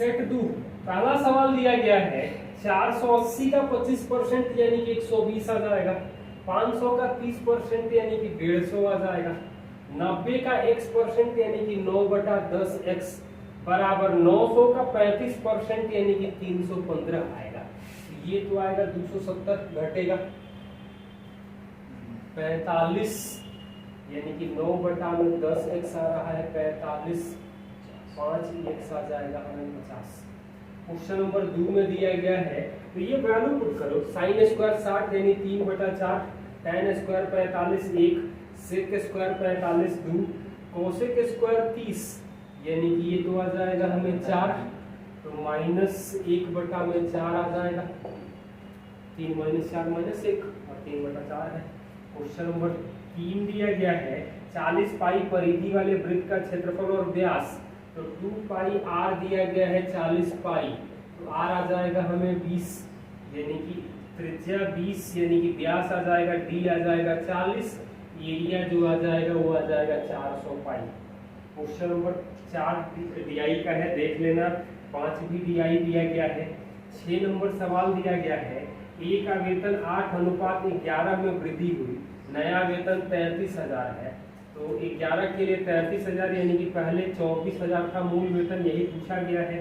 Set दो। पहला सवाल दिया गया है 480 का 25% यानी कि 120 आ जाएगा, 500 का 30% यानी कि 150 आ जाएगा, 90 का x% यानी कि 9/10x बराबर 900 का 35% यानी कि 315 आएगा। ये तो आएगा 270 घटेगा 45 यानी कि 9/10x आ रहा है 45, 5x आ जाएगा हमें 50। क्वेश्चन नंबर 2 में दिया गया है तो ये वैल्यू पुट करो। साइन स्क्वायर 60 यानी 3/4, tan square 45 1, sec square 45 2, cosec square 30 यानी कि ये तो आ जाएगा हमें 4, तो -1/4 आ जाएगा। 3 - 4 -1 और 3/4 है। क्वेश्चन नंबर 3 दिया गया है 40 पाई परिधि वाले वृत्त का क्षेत्रफल और व्यास, तो 2 पाई r दिया गया है 40 पाई, तो r आ जाएगा हमें 20 यानी कि त्रिज्या 20 यानी कि व्यास आ जाएगा d आ जाएगा 40, एरिया जो आ जाएगा वो आ जाएगा 400 पाई। क्वेश्चन नंबर 4 डीआई का है, देख लेना। 5 भी डीआई दिया गया है। 6 नंबर सवाल दिया गया है ए का वेतन 8:11 में वृद्धि हुई, नया वेतन 33,000 है, तो 11 के लिए 33,000 यानी कि पहले 24,000 था मूल वेतन, यही पूछा गया है।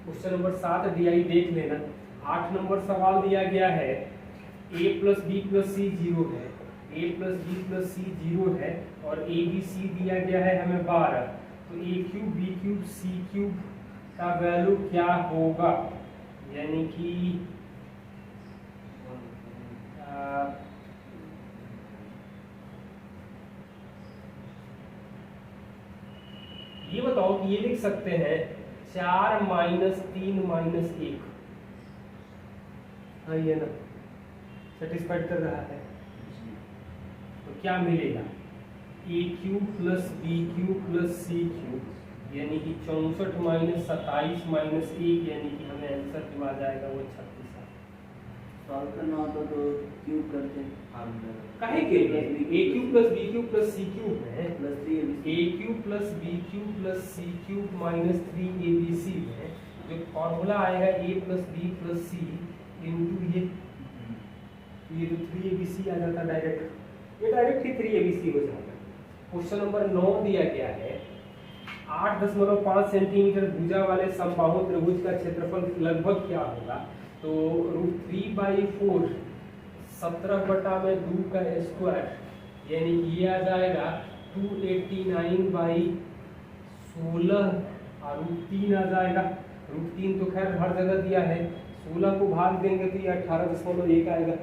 क्वेश्चन नंबर 7 डीआई देख लेना। 8 नंबर सवाल दिया गया है a + b + c 0 है, a + b + c 0 है और a b c दिया गया है हमें 12, तो a³ b³ c³ का वैल्यू क्या होगा, यानी कि ये बताओ कि ये लिख सकते हैं 4 - 3 - 1, हाँ ये ना सेटिस्फाइड कर रहा है, तो क्या मिलेगा a³ + b³ + c³ यानी कि 64 - 27 - 1 यानी कि हमें आंसर जो आ जाएगा वो 36 है। सॉल्व करना होता तो क्यूब करते काहे के a³ + b³ + c³ है +3 a³ + b³ + c³ - 3abc है, जो फॉर्मूला आएगा a + b + c इनटू ये तो 3abc आ जाता डायरेक्ट, ये डायरेक्ट ही 3abc हो जाता। क्वेश्चन नंबर 9 दिया गया है 8.5 सेंटीमीटर भुजा वाले समबाहु त्रिभुज का क्षेत्रफल लगभग क्या होगा, तो √3/4 17/2 का स्क्वायर यानी कि ये आ जाएगा 289/16 और √3 आ जाएगा। √3 तो खैर हर जगह दिया है, 16 को भाग देंगे तो ये 18.1 आएगा,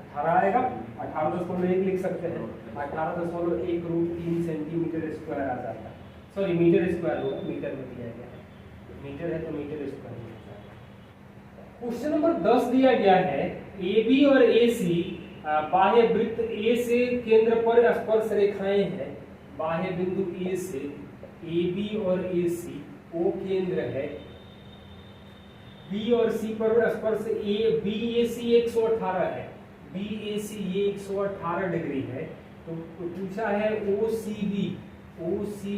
18 आएगा, 18.1 लिख सकते हैं। 18.1 √3 सेंटीमीटर स्क्वायर आ जाएगा, सॉरी मीटर स्क्वायर होगा, मीटर में दिया गया है, मीटर है तो मीटर स्क्वायर हो जाएगा। क्वेश्चन नंबर 10 दिया गया है ए बी और ए सी बाह्य वृत्त ए से केंद्र पर स्पर्श रेखाएं हैं, बाह्य बिंदु ए से ए बी और ए सी ओ केंद्र है, बी और सी पर स्पर्श ए बी ए सी 118 है, बी ए सी ये 118 डिग्री है, तो पूछा है ओ सी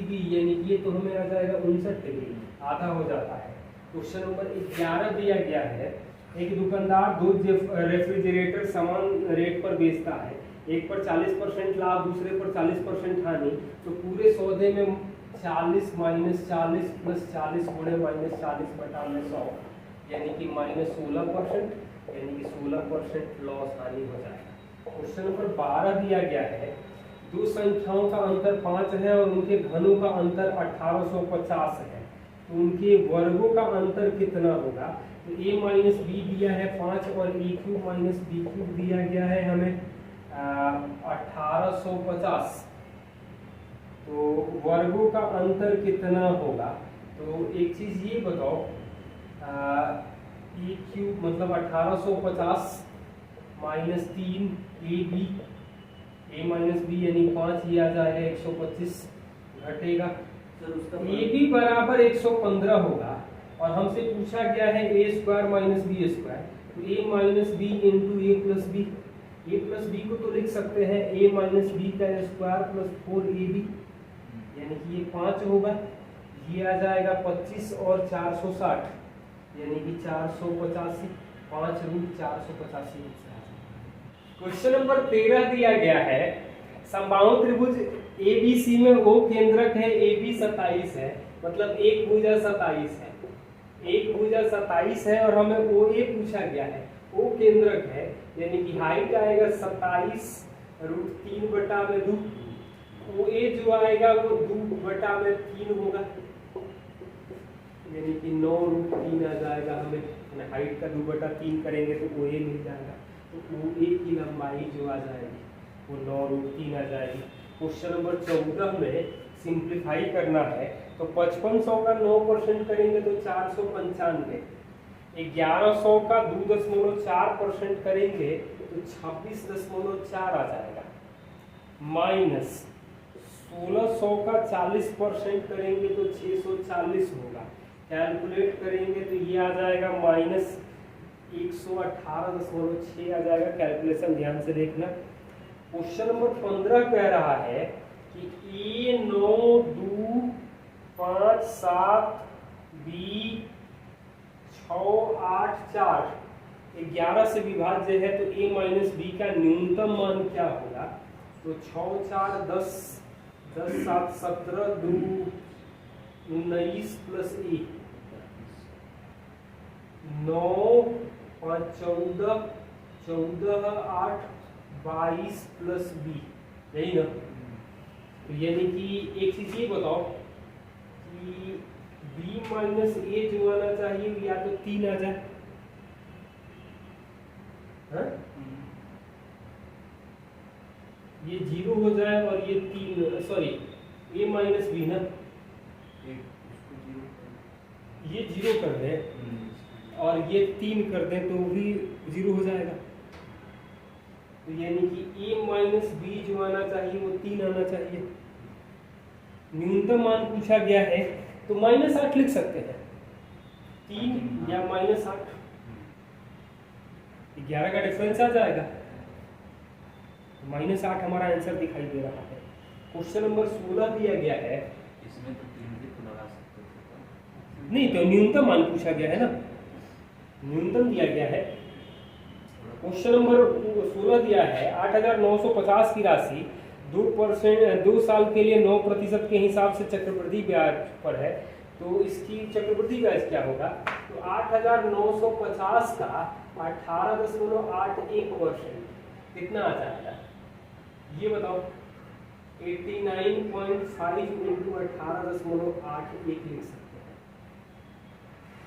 बी यानी कि ये तो हमें आ जाएगा 59 डिग्री, आधा हो जाता है। क्वेश्चन नंबर 11 दिया गया है एक दुकानदार 2 रेफ्रिजरेटर समान रेट पर बेचता है, एक पर 40% लाभ दूसरे पर 40% हानि, तो पूरे सौदे में 40 - 40 + 40 गुणे -40/100 यानी कि -16% यानी कि 16% लॉस हानि हो जाएगा। क्वेश्चन नंबर 12 दिया गया है दो संख्याओं का अंतर 5 है और उनके घनों का अंतर 1850 है, तो उनके वर्गों का अंतर कितना होगा, तो a - b दिया है 5 और a³ - b³ दिया गया है हमें 1850, तो वर्गों का अंतर कितना होगा, तो एक चीज ये बताओ a³ मतलब 1850 - 3 ab a - b यानी 5, ये आ जाएगा 125 घटेगा, ए बी बराबर 115 होगा और हमसे पूछा गया है a² - b², तो a - b into a + b, a + b को तो लिख सकते हैं a - b² + 4ab यानी कि ये 5 होगा, ये आ जाएगा 25 और 460 यानी कि 485, 5 रूट 485। क्वेश्चन नंबर 13 दिया गया है, समबाहु त्रिभुज ABC में वो केंद्रक है AB 27 है, मतलब एक भुजा 27 है, एक भुजा 27 है और हमें OA पूछा गया है, O केंद्रक है, यानी कि हाइट आएगा 27 रूट 3/2, OA जो आएगा वो 2/3 होगा, यानी कि 9 रूट 3 आ जाएगा। हमें हाइट का 2/3 करेंगे तो OA मिल जाएगा, तो OA की लंबाई जो आ जाएगी वो 9 रूट 3 आ जाएगी। क्वेश्चन नंबर 14 में सिंप्लीफाई करना है, तो 5500 का 9% करेंगे तो 495, 1100 का 2.4% करेंगे तो 26.4 आ जाएगा, माइनस 1600 का 40% करेंगे तो 640 होगा, कैलकुलेट करेंगे तो ये आ जाएगा माइनस 118.6 आ जाएगा। कैलकुलेशन ध्यान से देखना। क्वेश्चन नंबर 15 कह रहा है कि A9 2 5 7 B 6 8 4 11 से विभाज्य है, तो A माइनस B का न्यूनतम मान क्या होगा? तो 6 4 10 10 7 17 2 19 प्लस 1 9 5 14 14 8 22 प्लस B, यही ना। तो यानी कि एक चीज ये बताओ कि B माइनस A जो आना चाहिए या तो 3 आ जाए, हाँ? ये 0 हो जाए और ये 3, सॉरी A माइनस B ना, ये 0 कर दे और ये 3 कर दें तो भी 0 हो जाएगा। तो यानी कि A माइनस B जो आना चाहिए वो 3 आना चाहिए। न्यूनतम मान पूछा गया है तो -8 लिख सकते हैं, 3 या -8, 11 का डिफरेंस आ जाएगा, -8 हमारा आंसर दिखाई दे रहा है। क्वेश्चन नंबर 16 दिया गया है, इसमें तो 3 भी तो लगा सकते थे, नहीं तो न्यूनतम मान पूछा गया है ना, न्यूनतम दिया गया है। क्वेश्चन नंबर 16 दिया है 8,950 की राशि 2 साल के लिए 9% के हिसाब से चक्रवृद्धि ब्याज पर है, तो इसकी चक्रवृद्धि ब्याज क्या होगा? तो 8,950 का 18.81% कितना आ जाएगा ये बताओ? 89.5 इंटू 18.81 लिख सकते हैं,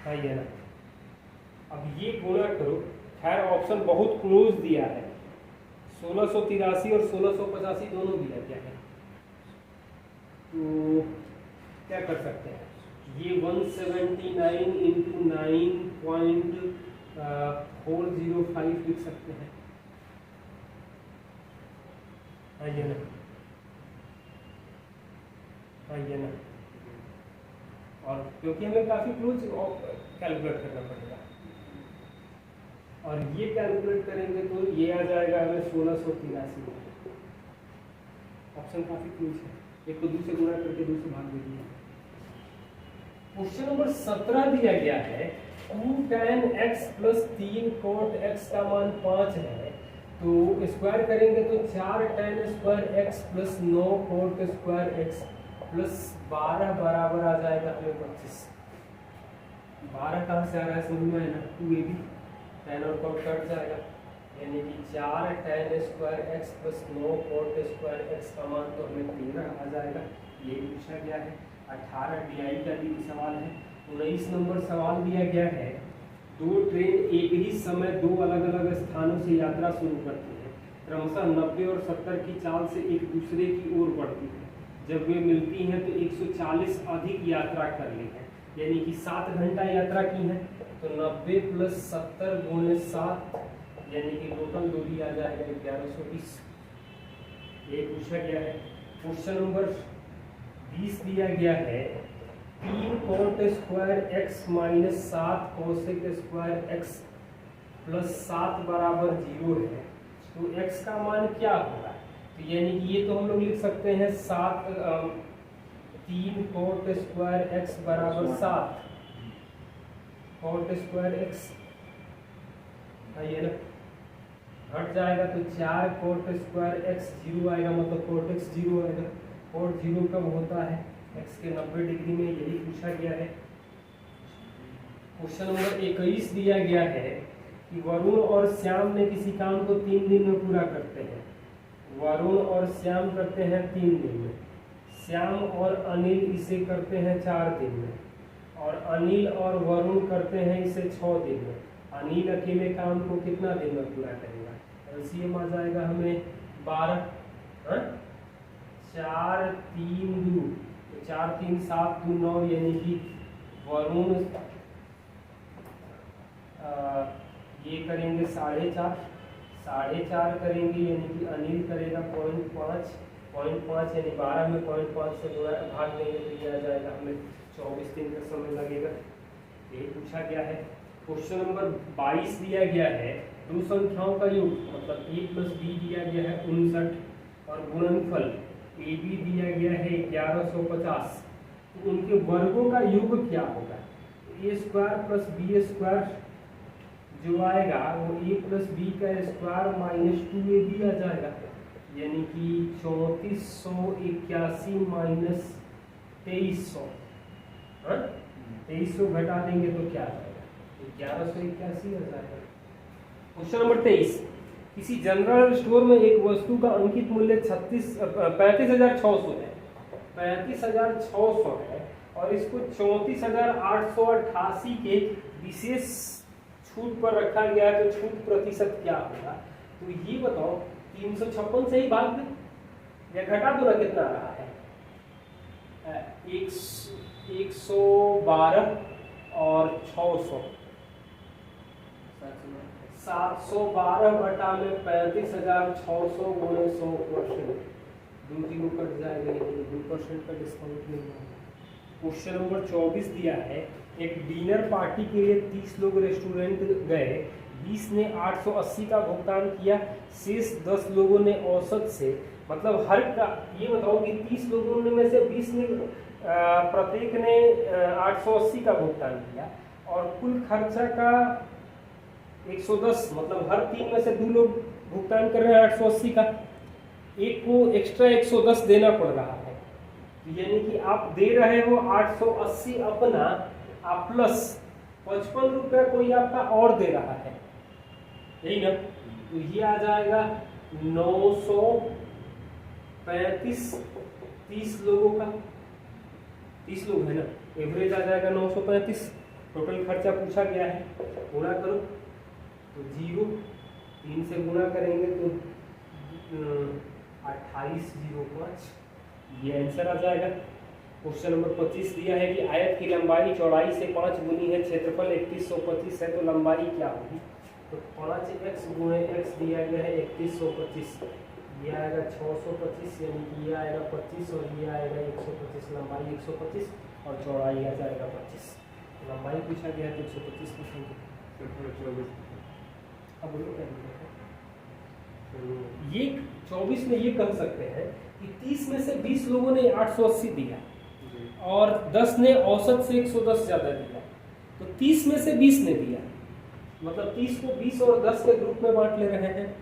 है ना। अब ये गुणा करो, खैर ऑप्शन बहुत क्लोज दिया है, 1683 और 1685 दोनों दिया गया है, तो क्या कर सकते हैं? ये 179 इंटू 9.405 लिख सकते हैं, आइए ना, आइए ना। और क्योंकि हमें काफी क्लोज कैलकुलेट करना पड़ेगा, और ये कैलकुलेट करेंगे तो ये आ जाएगा हमें 1683। ऑप्शन काफी क्लोज है, एक को 2 से गुणा करके 2 से भाग दे दिया। क्वेश्चन नंबर 17 दिया गया है 2 tan x plus 3 cot x का मान 5 है, तो स्क्वायर करेंगे तो 4 tan square x plus 9 cot square x plus 12 बराबर आ जाएगा हमें 25। 12 कहाँ से आ रहा है समझ में है ना, 2ab, tan और cot कट जाएगा, यानी कि 4 tan square x plus 9 cot square x का मान तो हमें 13 आ जाएगा, ये पूछा गया है। 18 DI का भी सवाल है। 19 नंबर सवाल दिया गया है, 2 ट्रेन एक ही समय 2 अलग अलग स्थानों से यात्रा शुरू करती है, क्रमशः 90 और 70 की चाल से एक दूसरे की ओर बढ़ती है, जब वे मिलती हैं तो 140 अधिक यात्रा कर ली है, यानी कि 7 घंटा यात्रा की है, तो 90 प्लस 70 गुणे 7 यानी कि टोटल दूरी आ जाएगा 1120, ये पूछा गया है। क्वेश्चन नंबर 20 दिया गया है 3 cot square x minus 7 cosec square x plus 7 बराबर 0 है, तो x का मान क्या होगा? तो यानी कि ये तो हम लोग लिख सकते हैं 7 3 कोट स्क्वायर एक्स बराबर 7 कोट स्क्वायर एक्स ये ना हट जाएगा तो 4 कोट स्क्वायर एक्स 0 आएगा, मतलब कोट एक्स 0 आएगा। कोट 0 कब होता है? एक्स के 90 डिग्री में, यही पूछा गया है। क्वेश्चन नंबर 21 दिया गया है कि वरुण और श्याम ने किसी काम को 3 दिन में पूरा करते हैं। वरुण और श्याम करते हैं 3 दिन में, श्याम और अनिल इसे करते हैं 4 दिन में, और अनिल और वरुण करते हैं इसे 6 दिन में। अनिल अकेले काम को कितना दिन में पूरा करेगा? एलसीएम आ जाएगा हमें 12, 4 3 2, तो 4 3 7 2 9, यानी कि वरुण ये करेंगे 4.5 करेंगे, यानी कि अनिल करेगा 0.5 यानी 12 में 0.5 से भाग लेंगे तो ये आ जाएगा हमें 24 दिन का समय लगेगा। यही पूछा गया है। क्वेश्चन नंबर 22 दिया गया है, दो संख्याओं का योग मतलब a प्लस बी दिया गया है 59 और गुणनफल ab दिया गया है 1150, तो उनके वर्गों का योग क्या होगा? a square plus B square जो आएगा वो a प्लस बी का स्क्वायर माइनस 2ab आ जाएगा, यानी कि 3481 माइनस 2300, 2300 घटा देंगे तो क्या आ जाएगा? 1181 आ जाएगा। क्वेश्चन नंबर 23, किसी जनरल स्टोर में एक वस्तु का अंकित मूल्य 35,600 है, 35,600 है और इसको 34,888 के विशेष छूट पर रखा गया है, तो छूट प्रतिशत क्या होगा? तो ये बताओ, 356 से ही भाग दे या घटा दो ना, कितना आ रहा है? 112 और 600, 712 बटा में 35,600 गुणे 100%, 2 जीरो कट जाएगा, 2% का डिस्काउंट नहीं होगा। क्वेश्चन नंबर 24 दिया है, एक डिनर पार्टी के लिए 30 लोग रेस्टोरेंट गए, 20 ने 880 का भुगतान किया, शेष 10 लोगों ने औसत से, मतलब हर का ये बताओ कि 30 लोगों में से 20 ने प्रत्येक ने 880 का भुगतान किया और कुल खर्चा का 110, मतलब हर 3 में से 2 लोग भुगतान कर रहे हैं 880 का, एक को एक्स्ट्रा 110 देना पड़ रहा है, यानी कि आप दे रहे हो 880 अपना, आप प्लस 55 रुपया कोई आपका और दे रहा है, यही ना? तो ये आ जाएगा 935, 30 लोगों का, 30 लोग है ना, एवरेज आ जाएगा 935। टोटल खर्चा पूछा गया है, गुणा करो तो 0, 3 से गुणा करेंगे तो 2805, ये आंसर आ जाएगा। क्वेश्चन नंबर 25 दिया है कि आयत की लंबाई चौड़ाई से 5 गुनी है, क्षेत्रफल 3125 है, तो लंबाई क्या होगी? तो 5x गुणे x दिया गया है 3125, ये आएगा 625, यानी कि ये आएगा 25 और ये आएगा 125, लंबाई 125 और चौड़ाई आ जाएगा 25। लंबाई पूछा गया है तो 125%। अब ये 24 में ये कह सकते हैं कि 30 में से 20 लोगों ने 880 दिया और 10 ने औसत से 110 ज्यादा दिया, तो 30 में से 20 ने दिया, मतलब 30 को 20 और 10 के ग्रुप में बांट ले रहे हैं,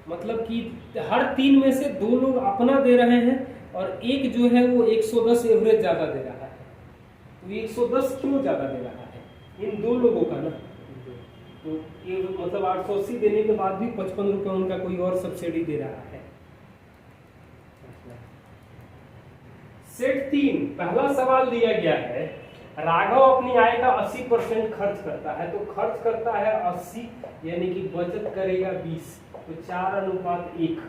मतलब कि हर 3 में से 2 लोग अपना दे रहे हैं और एक जो है वो 110 एवरेज ज्यादा दे रहा है। तो ये 110 क्यों ज्यादा दे रहा है? इन 2 लोगों का ना, तो ये मतलब 880 देने के बाद भी 55 रुपये उनका कोई और सब्सिडी दे रहा है। सेट 3, पहला सवाल दिया गया है, राघव अपनी आय का 80% खर्च करता है, तो खर्च करता है 80, यानी कि बचत करेगा 20, तो 4:1।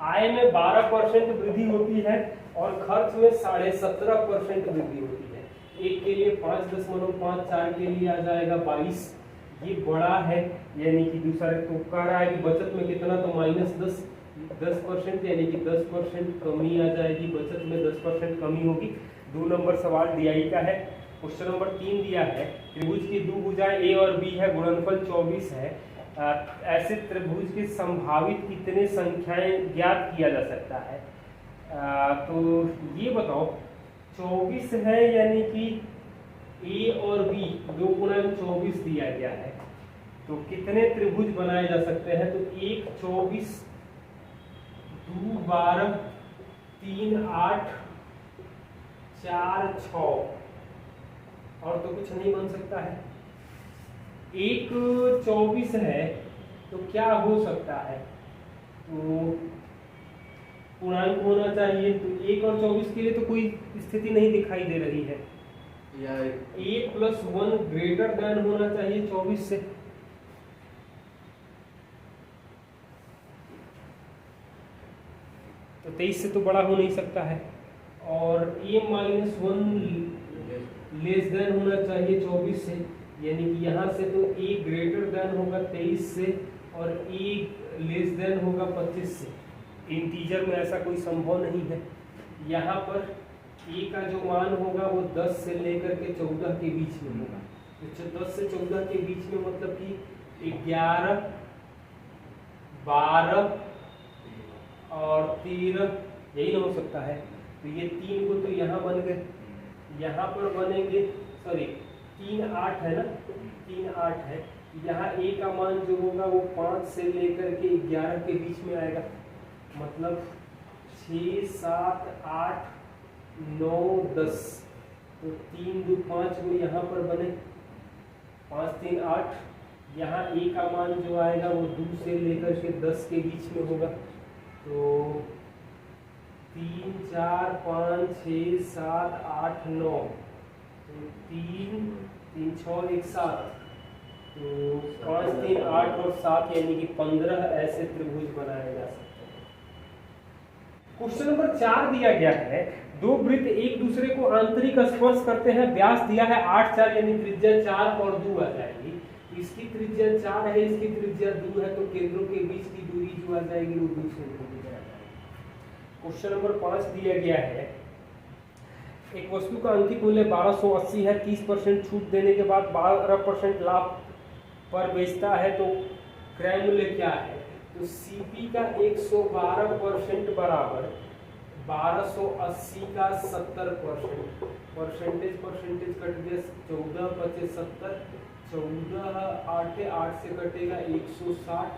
आय में 12% वृद्धि होती है और खर्च में 17.5% वृद्धि होती है। एक के लिए 5.5, 4 के लिए आ जाएगा 22, ये बड़ा है, यानी कि दूसरा तो कह रहा है कि बचत में कितना, तो -10%, यानी कि 10% कमी आ जाएगी, बचत में 10% कमी होगी। 2 नंबर सवाल DI का है। क्वेश्चन नंबर 3 दिया है, त्रिभुज की 2 भुजाएं A और B है, गुणनफल 24 है, ऐसे त्रिभुज की संभावित कितने संख्याएं ज्ञात किया जा सकता है? तो ये बताओ 24 है, यानी कि ए और बी 2 × 24 दिया गया है। तो कितने त्रिभुज बनाए जा सकते हैं? तो 1 24, 2 12, 3 8, 4 6, और तो कुछ नहीं बन सकता है। 1 24 है तो क्या हो सकता है? तो पूर्णांक होना चाहिए। तो 1 और 24 के लिए तो कोई स्थिति नहीं दिखाई दे रही है। या 1 + 1 ग्रेटर देन होना चाहिए 24 से। तो 23 से तो बड़ा हो नहीं सकता है। और a - 1 लेस देन होना चाहिए 24 से, यानी कि यहाँ से तो a ग्रेटर देन होगा 23 से और a लेस देन होगा 25 से। इंटीजर में ऐसा कोई संभव नहीं है। यहाँ पर a का जो मान होगा वो 10 से लेकर के 14 के बीच में होगा। तो 10 से 14 के बीच में मतलब कि 11, 12 और 13, यही ना हो सकता है। तो ये 3 को तो यहाँ बन गए, यहाँ पर बनेंगे, सॉरी 3 8 है ना, 3 8 है। यहाँ a का मान जो होगा वो 5 से लेकर के 11 के बीच में आएगा। मतलब 6 7 8 9 10, तो 3 2 5 वो यहाँ पर बने, 5 3 8। यहाँ a का मान जो आएगा वो 2 से लेकर के 10 के बीच में होगा। तो 3 4 5 6 7 8 9, तो 3 3 6 1 7, तो 5 3 8 और 7, यानी कि 15 ऐसे त्रिभुज बनाए जा सकते हैं। क्वेश्चन नंबर 4 दिया गया है, दो वृत्त एक दूसरे को आंतरिक स्पर्श करते हैं, व्यास दिया है 8 4, यानी त्रिज्या 4 और 2 आ जाएगी। इसकी त्रिज्या 4 है, इसकी त्रिज्या 2 है, तो केंद्रों के बीच की दूरी जो आ जाएगी वो 2 सेंटीमीटर आ जाएगी। क्वेश्चन नंबर 5 दिया गया है, एक वस्तु का अंकित मूल्य 1280 है, 30% छूट देने के बाद 12% लाभ पर बेचता है, तो क्रय मूल्य क्या है? तो सीपी का 112% बराबर 1280 का 70%, परसेंटेज कट गया, 14 25 70, 14 8 8 से कटेगा 160,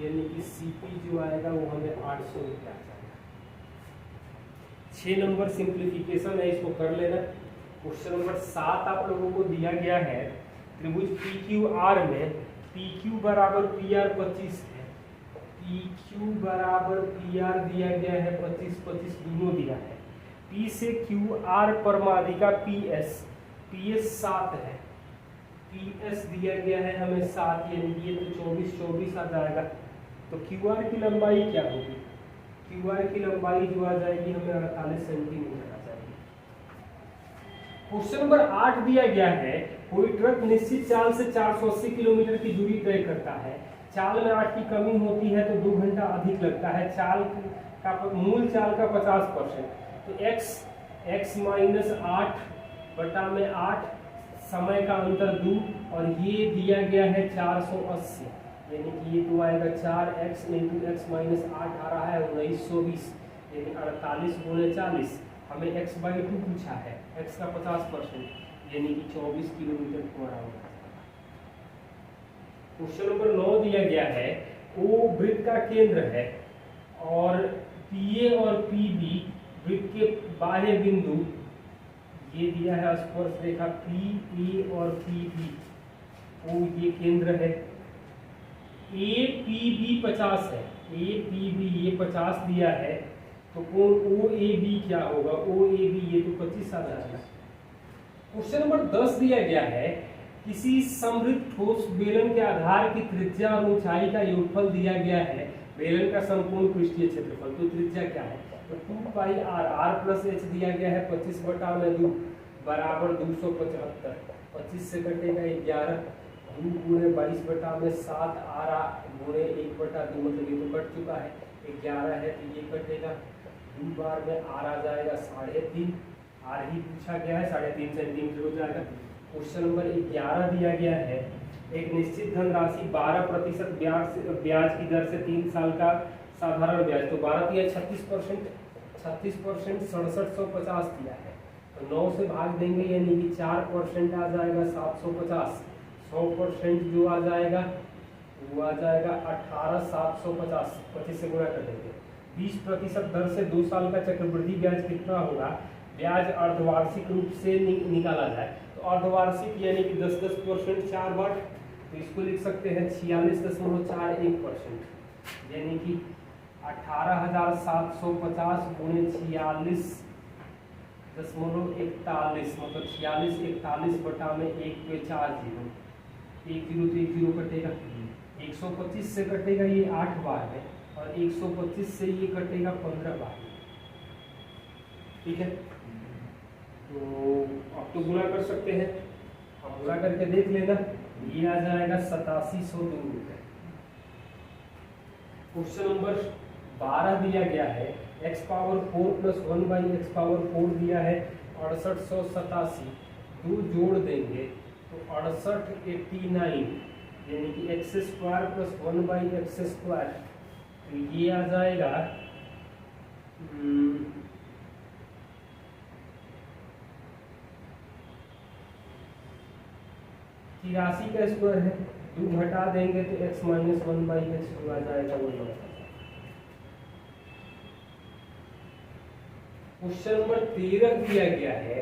यानी कि सीपी जो आएगा वो हमें 800 रुपया आ जाएगा। 6 नंबर सिंप्लीफिकेशन है, इसको कर लेना। क्वेश्चन नंबर 7 आप लोगों को दिया गया है, त्रिभुज PQR में PQ बराबर PR 25 है, PQ बराबर PR दिया गया है 25 25 दोनों दिया है। P से QR परमादिका PS 7 है, PS दिया गया है हमें 7, यानी कि ये तो 24 24 आ जाएगा। तो QR की लंबाई क्या होगी? QR की लंबाई जो आ जाएगी हमें 48 सेंटीमीटर आ जाएगी। क्वेश्चन नंबर 8 दिया गया है, कोई ट्रक निश्चित चाल से 480 किलोमीटर की दूरी तय करता है, चाल में 8 की कमी होती है तो 2 घंटा अधिक लगता है, चाल का मूल चाल का 50%, तो x - 8 बटा में 8, समय का अंतर 2, और ये दिया गया है 480, यानी कि ये तो आएगा 4x × x - 8 आ रहा है 1920, यानी 48 × 40, हमें x/2 पूछा है, x का 50%, यानी कि 24 किलोमीटर तुम्हारा होगा। क्वेश्चन नंबर 9 दिया गया है, O वृत्त का केंद्र है और PA और PB वृत्त के बाह्य बिंदु, ये दिया है स्पर्श रेखा PA और PB, O ये केंद्र है। APB 50 है, APB ये 50 दिया है, तो कोण OAB क्या होगा? OAB ये तो 25 आ जाएगा। क्वेश्चन नंबर 10 दिया गया है, किसी समृद्ध ठोस बेलन के आधार की त्रिज्या और ऊंचाई का योगफल दिया गया है, बेलन का संपूर्ण पृष्ठीय क्षेत्रफल, तो त्रिज्या क्या है? तो 2πr, r + h दिया गया है 25/2 बराबर 275, 25 से कटेगा 11, 2 × 22/7, r × 1/2, मतलब ये तो कट चुका है, 11 है तो ये कटेगा, 2 बार में r आ जाएगा 3.5, r ही पूछा गया है, 3.5 सेंटीमीटर हो जाएगा। क्वेश्चन नंबर 11 दिया गया है, एक निश्चित धनराशि 12% ब्याज की दर से 3 साल का साधारण ब्याज, तो 12 दिया 36%, 66% 6750 दिया है, तो 9 से भाग देंगे यानी कि 4% आ जाएगा 750। 100% जो आ जाएगा वो आ जाएगा 18,750। 25 से गुणा कर देंगे। 20% दर से 2 साल का चक्रवृद्धि ब्याज कितना होगा? ब्याज अर्धवार्षिक रूप से निकाला जाए तो अर्धवार्षिक यानी कि 10% 4 बार, तो इसको लिख सकते हैं 46.41%, यानी कि 18,750 गुणे 46.41 मतलब 4641 बटा में 1 पे 4 जीरो, 1 जीरो तो 1 जीरो कटेगा, 125 से कटेगा ये 8 बार है और 125 से ये कटेगा 15 बार। ठीक है, तो अब तो गुणा कर सकते हैं, हम गुणा करके देख लेना, ये आ जाएगा 8702 रुपये। क्वेश्चन नंबर 12 दिया गया है, x power 4 plus 1 by x power 4 दिया है 6887, 2 जोड़ देंगे तो 6889 यानी कि x square plus 1 by x square, तो ये आ जाएगा 83 का स्क्वायर है, 2 घटा देंगे तो x माइनस 1 बाई एक्स आ जाएगा 1। क्वेश्चन नंबर 13 दिया गया है,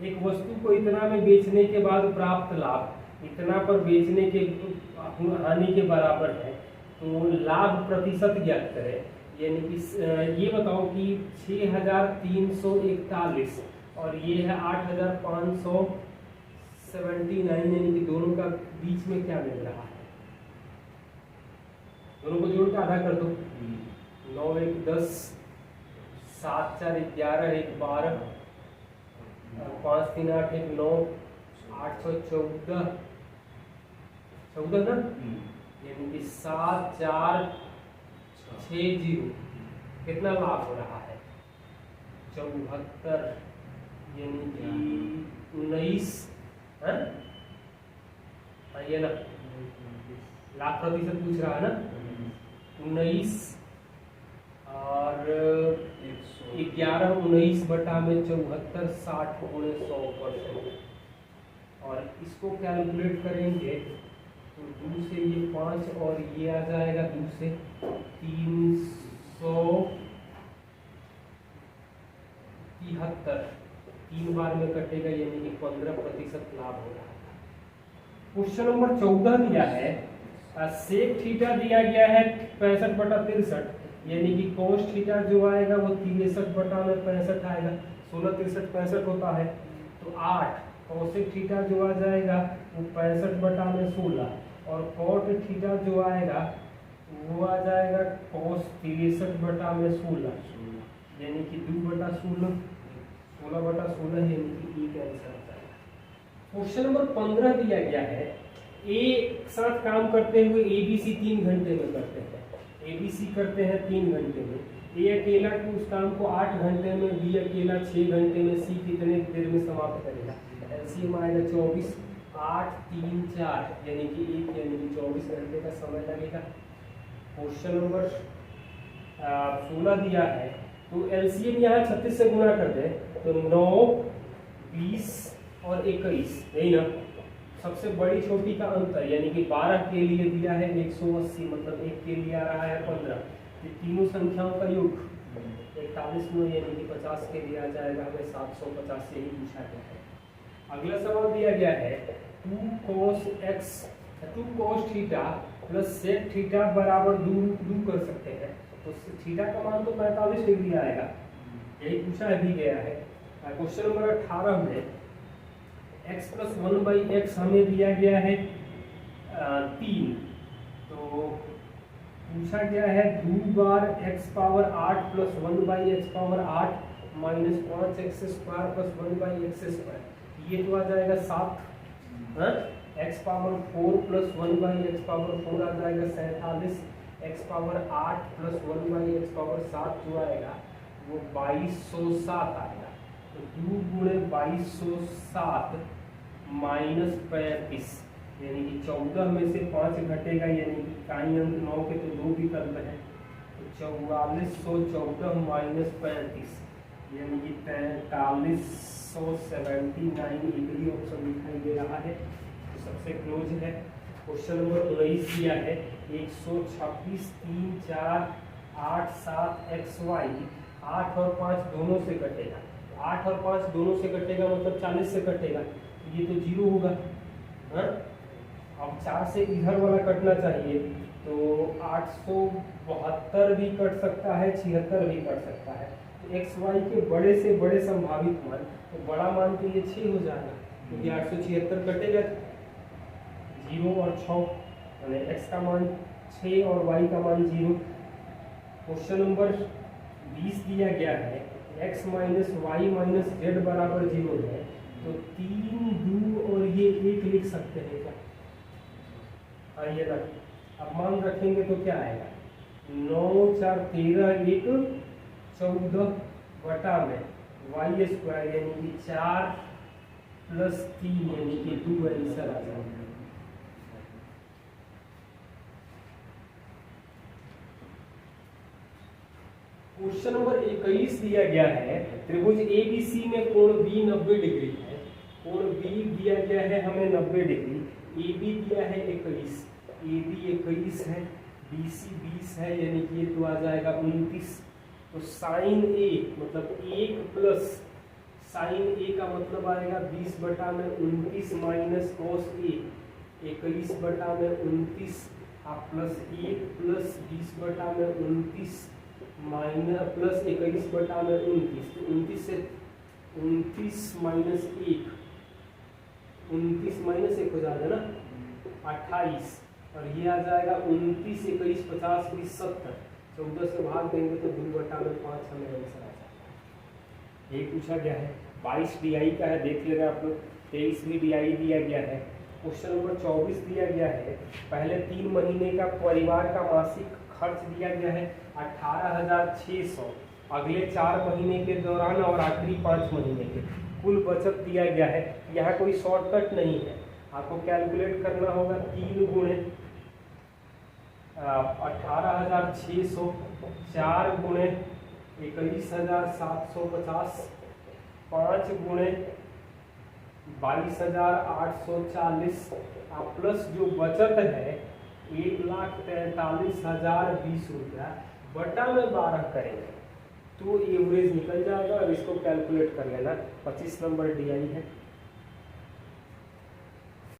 एक वस्तु को इतना में बेचने के बाद प्राप्त लाभ इतना पर बेचने के हानि के बराबर है, तो लाभ प्रतिशत ज्ञात करें। यानी कि ये बताओ कि 6,341 और ये है 8,579, यानी कि दोनों का बीच में क्या मिल रहा है? दोनों को जोड़ के आधा कर दो, 9 1 10, 7 4 11 1 12, 5 3 8 1 9, 814 ना, यानी कि 7460 कितना लाभ हो रहा है? 74 यानी कि 19 है ये ना, लाख प्रतिशत पूछ रहा है ना, 19 और 11 19 बटा में 74 60 गुणे 100%, और इसको कैलकुलेट करेंगे तो 2 से ये 5 और ये आ जाएगा 2 से 373, 3 बार में कटेगा यानी कि 15% लाभ हो रहा है। क्वेश्चन नंबर 14 दिया है, सेक थीटा दिया गया है 65 बटा 63, यानी कि कोस थीटा जो आएगा वो 63 बटा में 65 आएगा, 16 63 65 होता है, तो 8 कोसेक थीटा जो आ जाएगा वो 65 बटा में 16, और कॉट थीटा जो आएगा वो आ जाएगा कोस 63 बटा में 16, यानी कि 2 बटा 16, 16 बटा 16 यानी कि ई का आंसर आ जाएगा। क्वेश्चन नंबर 15 दिया गया है, एक साथ काम करते हुए एबीसी 3 घंटे में करते हैं, एबीसी करते हैं 3 घंटे में, ए अकेला उस काम को 8 घंटे में, बी अकेला 6 घंटे में, सी कितने देर में समाप्त करेगा? एलसीएम आएगा 24, 8 3 4 यानी कि 1 यानी कि 24 घंटे का समय लगेगा। क्वेश्चन नंबर 16 दिया है, तो एलसीएम यहाँ 36 से गुणा कर दे तो 9 20 और 21, यही ना, सबसे बड़ी छोटी का अंतर यानी कि 12 के लिए दिया है 180, मतलब 1 के लिए आ रहा है 15, ये तीनों संख्याओं का योग 41 में यानी कि 50 के लिए आ जाएगा, हमें 750 यही पूछा गया है। अगला सवाल दिया गया है 2 cos theta plus sec theta बराबर 2 कर सकते हैं, तो थीटा का मान तो 45 डिग्री आएगा, यही पूछा भी गया है। क्वेश्चन नंबर 18 में x प्लस 1 बाई एक्स हमें दिया गया है 3, तो पूछा गया है 2 बार x power 8 plus 1 by x power 8 minus 5x square plus 1 by x square, ये तो आ जाएगा 7, x power 4 plus 1 by x power 4 आ जाएगा 47, x power 8 plus 1 by x power 7 जो आएगा वो 2207 आएगा, तो 2 गुणे 2207 माइनस 35 यानी कि 14 में से 5 घटेगा, यानी कि इकाई अंक 9 के तो 2 विकल्प है, तो 4414 माइनस 35 यानी कि 4379 एक ही ऑप्शन दिखाई दे रहा है, तो सबसे क्लोज है। क्वेश्चन नंबर 19 दिया है 126 3 4 8 7 XY 8 और 5 दोनों से कटेगा, 8 और 5 दोनों से कटेगा मतलब 40 से कटेगा, ये तो 0 होगा। हाँ, अब 4 से इधर वाला कटना चाहिए, तो 872 भी कट सकता है, 76 भी कट सकता है। तो XY के बड़े से बड़े संभावित मान, तो बड़ा मान तो ये 6 हो जाएगा, क्योंकि 876 कटेगा 0 और 6, यानी x का मान 6 और y का मान 0। क्वेश्चन नंबर 20 दिया गया है x minus Y minus Z बराबर 0 है, तो 3 2 और ये 1 लिख सकते हैं क्या? आइए ना, अब मान रखेंगे तो क्या आएगा, 9 4 13 1 14 बटा में वाई स्क्वायर यानी कि 4 प्लस 3 यानी कि 2 आंसर आ जाएगा। क्वेश्चन नंबर 21 दिया गया है त्रिभुज ABC में कोण B 90 डिग्री है, कोण B दिया गया है हमें 90 डिग्री, AB दिया है 21, AB 21 है, BC 20 है, यानी कि ये तो आ जाएगा 29। तो साइन A मतलब 1 प्लस साइन A का मतलब आएगा 20 बटा में 29 माइनस कॉस A 21 बटा में 29 प्लस 1 प्लस 20 बटा में 29 माइनस प्लस 21 बटा में 29, तो 29 से 29 माइनस 1, 29 माइनस 1 हो जाएगा ना 28, और ये आ जाएगा 29 21 50 20 70, 14 से भाग देंगे तो 2 बटा में 5 हमें आंसर आ जाएगा। ये पूछा गया है 22 DI का है, देख लेना आप लोग। 23 भी DI दिया गया है। क्वेश्चन नंबर 24 दिया गया है, पहले 3 महीने का परिवार का मासिक खर्च दिया गया है 18,600, अगले 4 महीने के दौरान और आखिरी 5 महीने के कुल बचत दिया गया है। यहाँ कोई शॉर्टकट नहीं है, आपको कैलकुलेट करना होगा 3 गुणे 18,600 4 गुणे 21,750 5 गुणे 22,840 प्लस जो बचत है 1,43,020 रुपया बटा में 12 करेंगे तो एवरेज निकल जाएगा, और इसको कैलकुलेट कर लेना। 25 नंबर DI है।